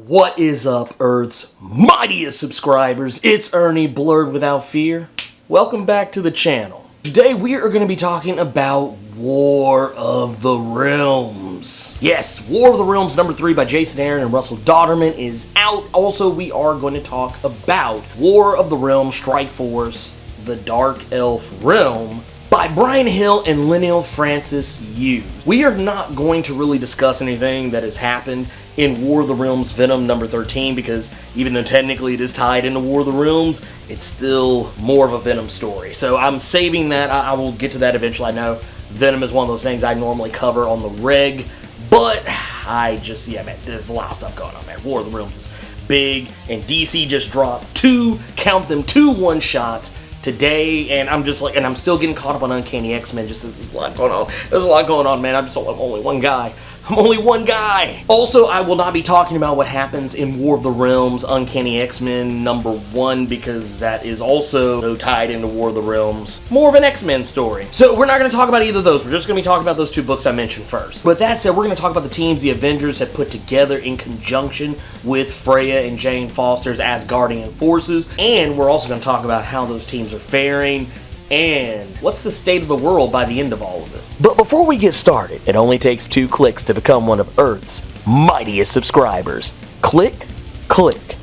What is up, Earth's mightiest subscribers? It's Ernie, Blerd without fear. Welcome back to the channel. Today we are going to be talking about War of the Realms. Yes, War of the Realms number 3 by Jason Aaron and Russell Dodderman is out. Also, we are going to talk about War of the Realms Strike Force, the Dark Elf Realm, by Brian Hill and Linnell Francis Hughes. We are not going to really discuss anything that has happened in War of the Realms Venom number 13 because even though technically it is tied into War of the Realms, it's still more of a Venom story. So I'm saving that. I will get to that eventually. I know Venom is one of those things I normally cover on the reg, but man, there's a lot of stuff going on, man. War of the Realms is big, and DC just dropped two one-shots today, and I'm still getting caught up on Uncanny X-Men. Just there's a lot going on. There's a lot going on, man. I'm only one guy. Also, I will not be talking about what happens in War of the Realms Uncanny X-Men number 1 because that is also tied into War of the Realms. More of an X-Men story. So we're not going to talk about either of those. We're just going to be talking about those two books I mentioned first. But that said, we're going to talk about the teams the Avengers have put together in conjunction with Freya and Jane Foster's Asgardian forces. And we're also going to talk about how those teams are faring and what's the state of the world by the end of all of it. But before we get started, it only takes 2 clicks to become one of Earth's mightiest subscribers. Click, click.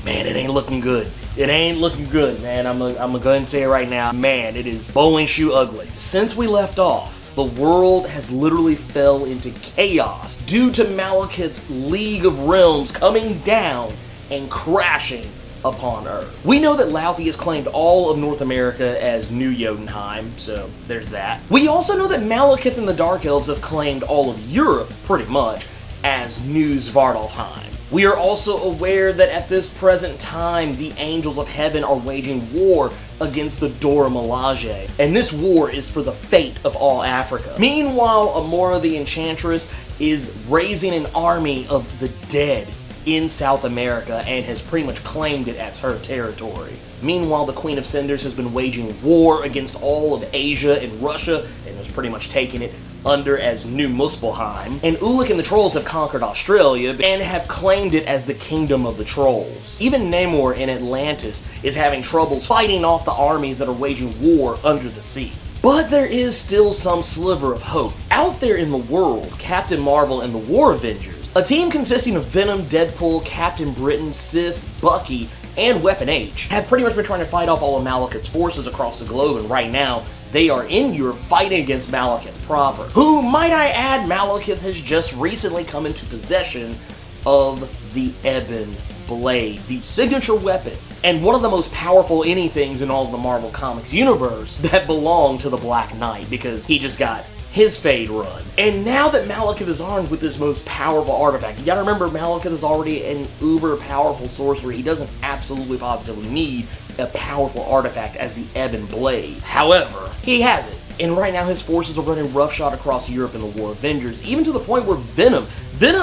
Man, it ain't looking good. It ain't looking good, man. I'm gonna go ahead and say it right now. Man, it is bowling shoe ugly. Since we left off, the world has literally fell into chaos due to Malekith's League of Realms coming down and crashing upon Earth. We know that Laufey has claimed all of North America as New Jotunheim, so there's that. We also know that Malekith and the Dark Elves have claimed all of Europe, pretty much, as New Svartalfheim. We are also aware that at this present time, the Angels of Heaven are waging war against the Dora Milaje, and this war is for the fate of all Africa. Meanwhile, Amora the Enchantress is raising an army of the dead in South America and has pretty much claimed it as her territory. Meanwhile, the Queen of Cinders has been waging war against all of Asia and Russia and has pretty much taken it under as New Muspelheim. And Ulik and the Trolls have conquered Australia and have claimed it as the Kingdom of the Trolls. Even Namor in Atlantis is having troubles fighting off the armies that are waging war under the sea. But there is still some sliver of hope. Out there in the world, Captain Marvel and the War Avengers, a team consisting of Venom, Deadpool, Captain Britain, Sif, Bucky, and Weapon H, have pretty much been trying to fight off all of Malekith's forces across the globe, and right now, they are in Europe fighting against Malekith proper, who, might I add, Malekith has just recently come into possession of the Ebon Blade, the signature weapon, and one of the most powerful anythings in all of the Marvel Comics universe that belong to the Black Knight, because he just got his fade run. And now that Malekith is armed with this most powerful artifact, you gotta remember Malekith is already an uber powerful sorcerer. He doesn't absolutely positively need a powerful artifact as the Ebon Blade. However, he has it. And right now his forces are running roughshod across Europe in the War Avengers, even to the point where Venom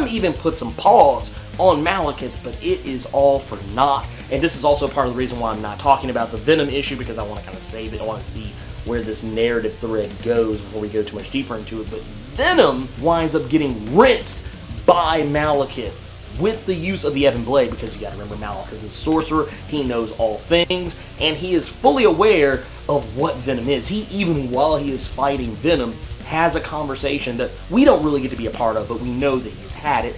even put some pause on Malekith, but it is all for naught. And this is also part of the reason why I'm not talking about the Venom issue, because I want to kind of save it. I want to see where this narrative thread goes before we go too much deeper into it. But Venom winds up getting rinsed by Malekith with the use of the Ebon Blade, because you gotta remember Malekith is a sorcerer, he knows all things, and he is fully aware of what Venom is. He, even while he is fighting Venom, has a conversation that we don't really get to be a part of, but we know that he's had it.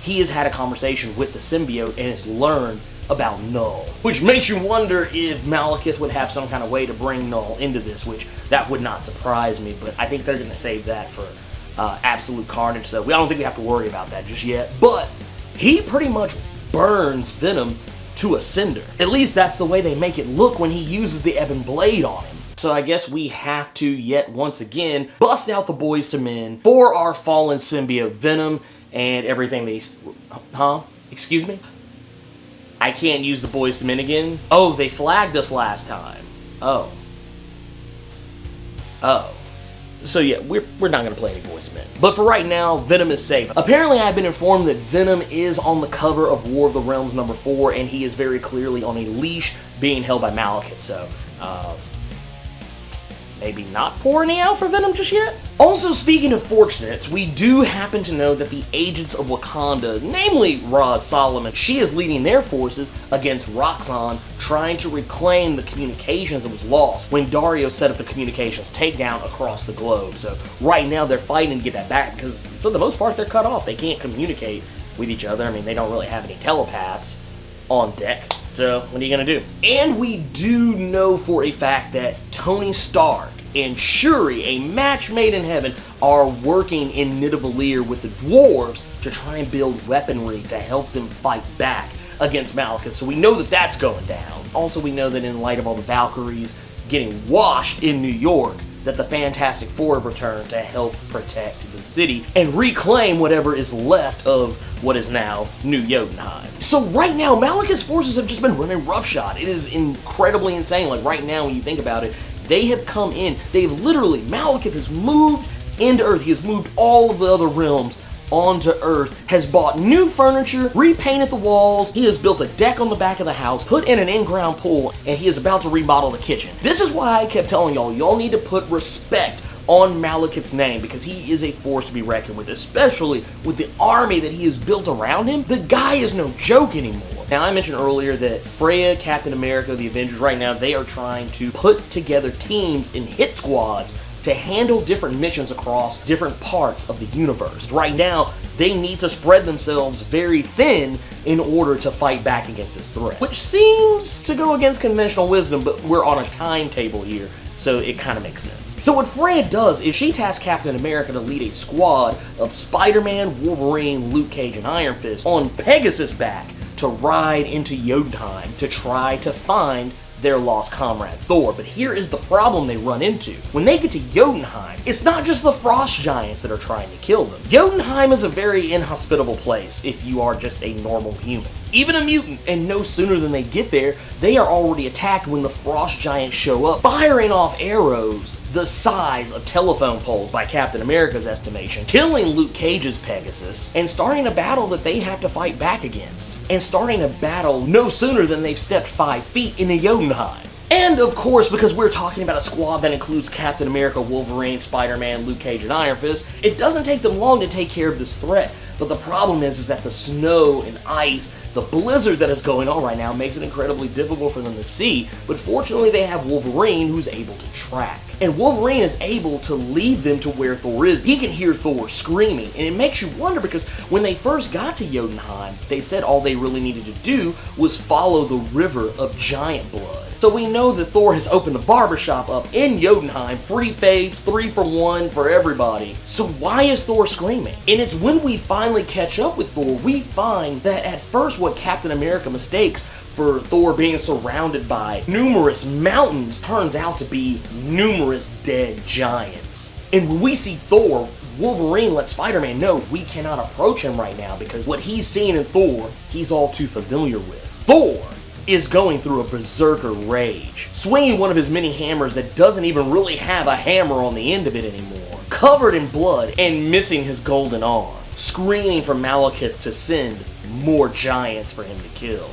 He has had a conversation with the symbiote and has learned about Null, which makes you wonder if Malekith would have some kind of way to bring Null into this, which that would not surprise me, but I think they're going to save that for absolute carnage, so I don't think we have to worry about that just yet. But he pretty much burns Venom to a cinder. At least that's the way they make it look when he uses the Ebon Blade on him. So I guess we have to yet once again bust out the Boys to Men for our fallen symbiote Venom and everything Excuse me? I can't use the Boys to Men again? Oh, they flagged us last time. Oh. So yeah, we're not going to play any Boys to Men. But for right now, Venom is safe. Apparently, I've been informed that Venom is on the cover of War of the Realms number 4, and he is very clearly on a leash being held by Malekith. So, maybe not pour any Alpha Venom just yet? Also, speaking of fortunates, we do happen to know that the agents of Wakanda, namely Roz Solomon, she is leading their forces against Roxxon, trying to reclaim the communications that was lost when Dario set up the communications takedown across the globe. So right now they're fighting to get that back because for the most part they're cut off. They can't communicate with each other. I mean, they don't really have any telepaths on deck. So what are you gonna do? And we do know for a fact that Tony Stark and Shuri, a match made in heaven, are working in Nidavellir with the dwarves to try and build weaponry to help them fight back against Malekith. So we know that that's going down. Also, we know that in light of all the Valkyries getting washed in New York, that the Fantastic Four have returned to help protect the city and reclaim whatever is left of what is now New Jotunheim. So right now, Malekith's forces have just been running roughshod. It is incredibly insane. Like right now, when you think about it, they have come in, they've literally, Malekith has moved into Earth. He has moved all of the other realms onto Earth, has bought new furniture, repainted the walls, he has built a deck on the back of the house, put in an in-ground pool, and he is about to remodel the kitchen. This is why I kept telling y'all need to put respect on Malekith's name, because he is a force to be reckoned with, especially with the army that he has built around him. The guy is no joke anymore. Now, I mentioned earlier that Freya, Captain America, the Avengers right now, they are trying to put together teams in hit squads to handle different missions across different parts of the universe. Right now, they need to spread themselves very thin in order to fight back against this threat, which seems to go against conventional wisdom, but we're on a timetable here, so it kind of makes sense. So what Freya does is she tasks Captain America to lead a squad of Spider-Man, Wolverine, Luke Cage, and Iron Fist on Pegasus' back to ride into Jotunheim to try to find their lost comrade Thor. But here is the problem they run into. When they get to Jotunheim, it's not just the frost giants that are trying to kill them. Jotunheim is a very inhospitable place if you are just a normal human, even a mutant, and no sooner than they get there, they are already attacked when the frost giants show up, firing off arrows the size of telephone poles by Captain America's estimation, killing Luke Cage's Pegasus, and starting a battle that they have to fight back against. And starting a battle no sooner than they've stepped 5 feet into Jotunheim. And of course, because we're talking about a squad that includes Captain America, Wolverine, Spider-Man, Luke Cage, and Iron Fist, it doesn't take them long to take care of this threat. But the problem is that the snow and ice, the blizzard that is going on right now makes it incredibly difficult for them to see. But fortunately, they have Wolverine who's able to track. And Wolverine is able to lead them to where Thor is. He can hear Thor screaming, and it makes you wonder because when they first got to Jotunheim, they said all they really needed to do was follow the river of giant blood. So we know that Thor has opened a barbershop up in Jotunheim, free fades, 3 for 1 for everybody. So why is Thor screaming? And it's when we finally catch up with Thor, we find that at first what Captain America mistakes for Thor being surrounded by numerous mountains turns out to be numerous dead giants. And when we see Thor, Wolverine lets Spider-Man know we cannot approach him right now because what he's seen in Thor, he's all too familiar with. Thor is going through a berserker rage, swinging one of his many hammers that doesn't even really have a hammer on the end of it anymore, covered in blood and missing his golden arm, screaming for Malekith to send more giants for him to kill.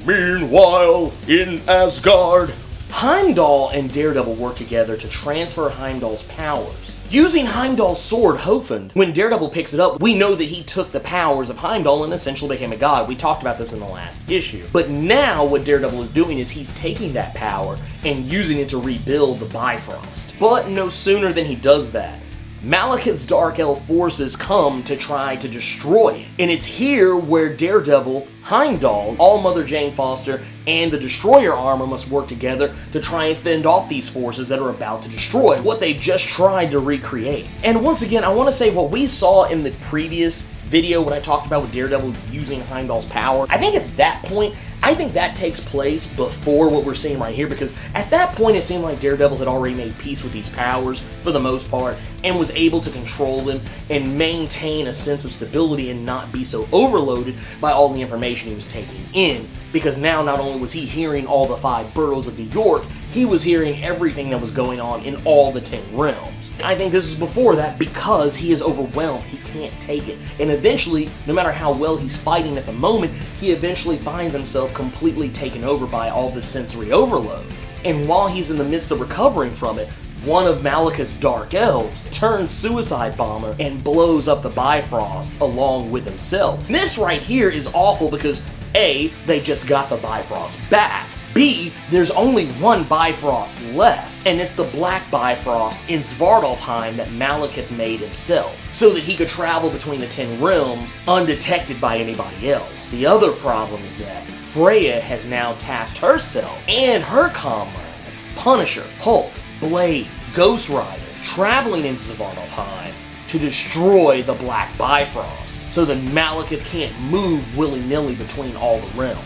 Meanwhile, in Asgard, Heimdall and Daredevil work together to transfer Heimdall's powers. Using Heimdall's sword, Hofund, when Daredevil picks it up, we know that he took the powers of Heimdall and essentially became a god. We talked about this in the last issue. But now what Daredevil is doing is he's taking that power and using it to rebuild the Bifrost. But no sooner than he does that, Malekith's Dark Elf forces come to try to destroy it. And it's here where Daredevil, Heimdall, All-Mother Jane Foster, and the Destroyer armor must work together to try and fend off these forces that are about to destroy what they've just tried to recreate. And once again, I want to say what we saw in the previous video when I talked about with Daredevil using Heimdall's power, I think at that point, I think that takes place before what we're seeing right here, because at that point it seemed like Daredevil had already made peace with these powers for the most part and was able to control them and maintain a sense of stability and not be so overloaded by all the information he was taking in, because now not only was he hearing all the 5 boroughs of New York, he was hearing everything that was going on in all the 10 realms. I think this is before that because he is overwhelmed, he can't take it. And eventually, no matter how well he's fighting at the moment, he eventually finds himself completely taken over by all this sensory overload. And while he's in the midst of recovering from it, one of Malekith's Dark Elves turns suicide bomber and blows up the Bifrost along with himself. And this right here is awful because A, they just got the Bifrost back. B, there's only one Bifrost left, and it's the Black Bifrost in Svartalfheim that Malekith made himself, so that he could travel between the 10 realms undetected by anybody else. The other problem is that Freya has now tasked herself and her comrades, Punisher, Hulk, Blade, Ghost Rider, traveling into Svartalfheim to destroy the Black Bifrost, so that Malekith can't move willy-nilly between all the realms.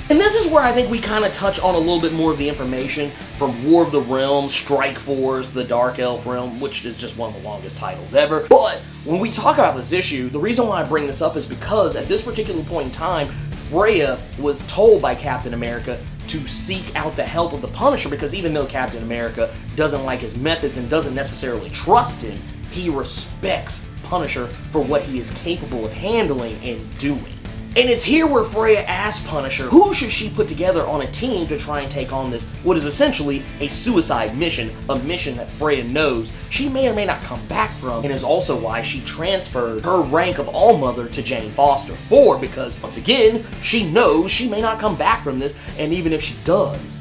And this is where I think we kind of touch on a little bit more of the information from War of the Realms, Strike Force, the Dark Elf Realm, which is just one of the longest titles ever. But when we talk about this issue, the reason why I bring this up is because at this particular point in time, Freya was told by Captain America to seek out the help of the Punisher, because even though Captain America doesn't like his methods and doesn't necessarily trust him, he respects Punisher for what he is capable of handling and doing. And it's here where Freya asks Punisher who should she put together on a team to try and take on this, what is essentially a suicide mission, a mission that Freya knows she may or may not come back from, and is also why she transferred her rank of All-Mother to Jane Foster 4, because, once again, she knows she may not come back from this, and even if she does,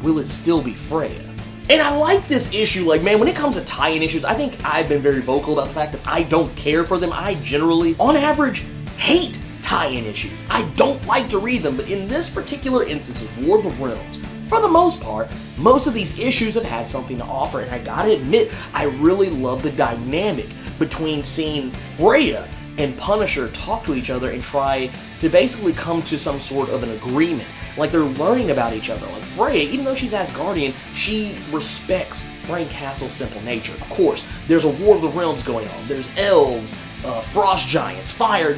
will it still be Freya? And I like this issue, like, man, when it comes to tie-in issues, I think I've been very vocal about the fact that I don't care for them. I generally, on average, hate tie-in issues. I don't like to read them, but in this particular instance of War of the Realms, for the most part, most of these issues have had something to offer, and I gotta admit, I really love the dynamic between seeing Freya and Punisher talk to each other and try to basically come to some sort of an agreement. Like, they're learning about each other. Like, Freya, even though she's Asgardian, she respects Frank Castle's simple nature. Of course, there's a War of the Realms going on. There's elves, frost giants, fire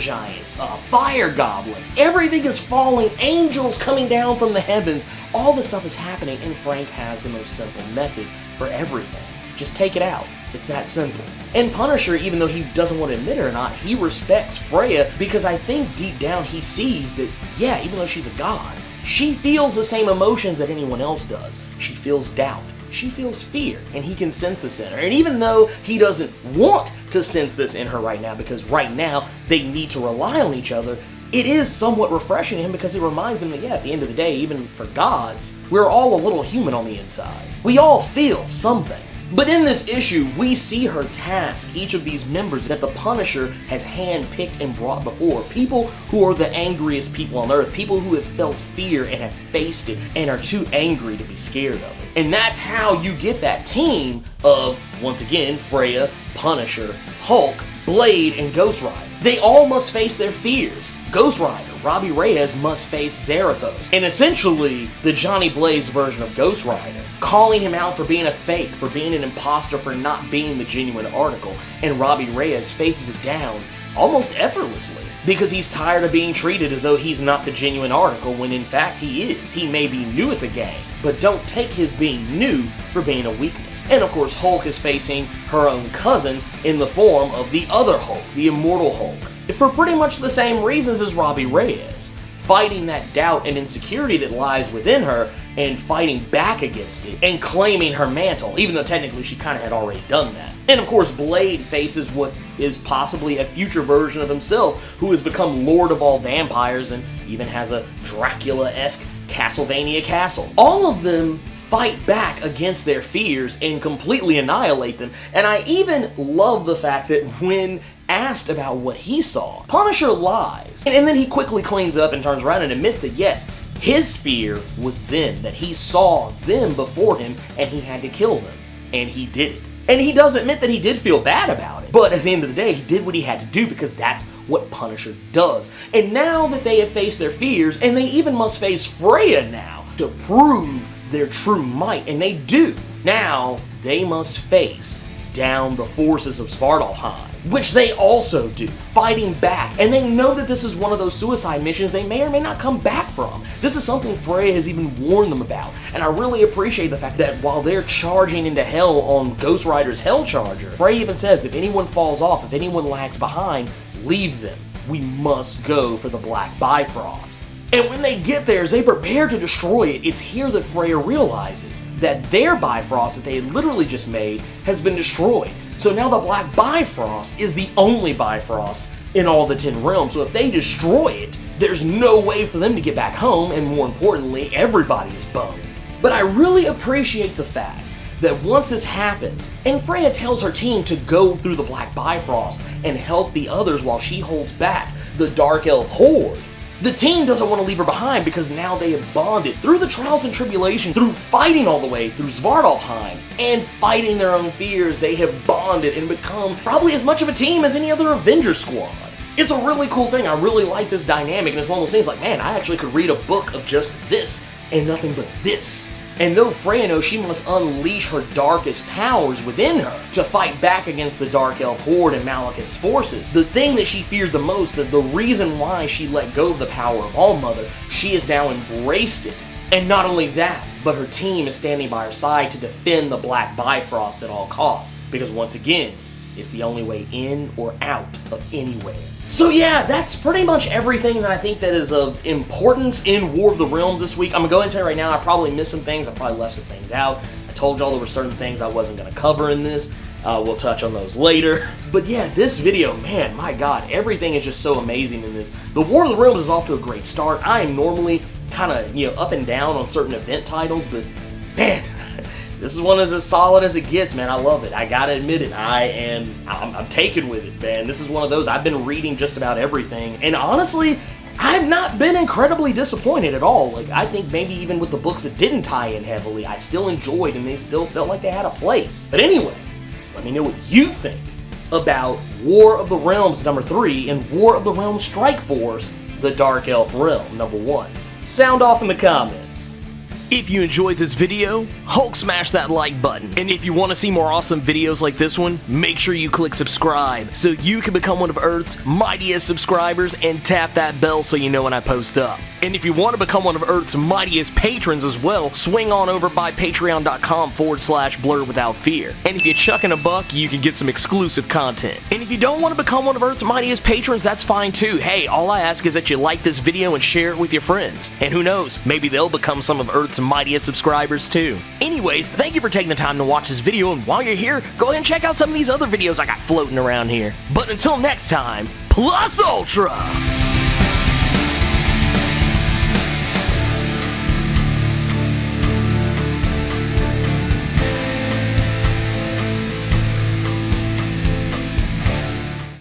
goblins. Everything is falling, angels coming down from the heavens. All this stuff is happening, and Frank has the most simple method for everything. Just take it out. It's that simple. And Punisher, even though he doesn't want to admit it or not, he respects Freya because I think deep down he sees that, yeah, even though she's a god, she feels the same emotions that anyone else does. She feels doubt. She feels fear, and he can sense this in her. And even though he doesn't want to sense this in her right now, because right now they need to rely on each other, it is somewhat refreshing to him because it reminds him that, yeah, at the end of the day, even for gods, we're all a little human on the inside. We all feel something. But in this issue, we see her task each of these members that the Punisher has handpicked and brought before. People who are the angriest people on Earth. People who have felt fear and have faced it and are too angry to be scared of it. And that's how you get that team of, once again, Freya, Punisher, Hulk, Blade, and Ghost Rider. They all must face their fears. Ghost Rider, Robbie Reyes, must face Zarathos, and essentially the Johnny Blaze version of Ghost Rider, calling him out for being a fake, for being an imposter, for not being the genuine article, and Robbie Reyes faces it down almost effortlessly, because he's tired of being treated as though he's not the genuine article, when in fact he is. He may be new at the game, but don't take his being new for being a weakness. And of course Hulk is facing her own cousin in the form of the other Hulk, the Immortal Hulk, for pretty much the same reasons as Robbie Reyes, fighting that doubt and insecurity that lies within her and fighting back against it and claiming her mantle, even though technically she kind of had already done that. And of course Blade faces what is possibly a future version of himself who has become Lord of all vampires and even has a Dracula-esque Castlevania castle. All of them fight back against their fears and completely annihilate them. And I even love the fact that when asked about what he saw, Punisher lies. And then he quickly cleans up and turns around and admits that yes, his fear was them, that he saw them before him and he had to kill them. And he did it. And he does admit that he did feel bad about it. But at the end of the day, he did what he had to do because that's what Punisher does. And now that they have faced their fears, and they even must face Freya now to prove their true might, and they do, now they must face down the forces of Svartalfheim, which they also do, fighting back, and they know that this is one of those suicide missions they may or may not come back from. This is something Freya has even warned them about, and I really appreciate the fact that while they're charging into hell on Ghost Rider's Hell Charger, Freya even says if anyone falls off, if anyone lags behind, leave them. We must go for the Black Bifrost. And when they get there, as they prepare to destroy it, it's here that Freya realizes that their Bifrost that they had literally just made has been destroyed. So now the Black Bifrost is the only Bifrost in all the 10 realms. So if they destroy it, there's no way for them to get back home, and more importantly, everybody is boned. But I really appreciate the fact that once this happens, and Freya tells her team to go through the Black Bifrost and help the others while she holds back the Dark Elf Horde, the team doesn't want to leave her behind because now they have bonded through the trials and tribulation, through fighting all the way through Svartalfheim, and fighting their own fears. They have bonded and become probably as much of a team as any other Avengers squad. It's a really cool thing. I really like this dynamic, and it's one of those things like, man, I actually could read a book of just this and nothing but this. And though Freya knows she must unleash her darkest powers within her to fight back against the Dark Elf Horde and Malekith's forces, the thing that she feared the most, that the reason why she let go of the power of All-Mother, she has now embraced it. And not only that, but her team is standing by her side to defend the Black Bifrost at all costs. Because once again, it's the only way in or out of anywhere. So yeah, that's pretty much everything that I think that is of importance in War of the Realms this week. I'm going to go into it right now. I probably missed some things. I probably left some things out. I told y'all there were certain things I wasn't going to cover in this. We'll touch on those later. But yeah, this video, man, my god, everything is just so amazing in this. The War of the Realms is off to a great start. I am normally kind of, up and down on certain event titles, but man, this is one that's as solid as it gets, man. I love it. I gotta admit it. I'm taken with it, man. This is one of those. I've been reading just about everything, and honestly, I've not been incredibly disappointed at all. Like, I think maybe even with the books that didn't tie in heavily, I still enjoyed, and they still felt like they had a place. But anyways, let me know what you think about War of the Realms #3 and War of the Realms Strike Force, the Dark Elf Realm #1. Sound off in the comments. If you enjoyed this video, Hulk smash that like button. And if you want to see more awesome videos like this one, make sure you click subscribe so you can become one of Earth's mightiest subscribers and tap that bell so you know when I post up. And if you want to become one of Earth's mightiest patrons as well, swing on over by patreon.com/blerdwithoutfear. And if you chuck in a buck, you can get some exclusive content. And if you don't want to become one of Earth's mightiest patrons, that's fine too. Hey, all I ask is that you like this video and share it with your friends. And who knows, maybe they'll become some of Earth's mightiest subscribers too. Anyways, thank you for taking the time to watch this video, and while you're here, go ahead and check out some of these other videos I got floating around here. But until next time, Plus Ultra!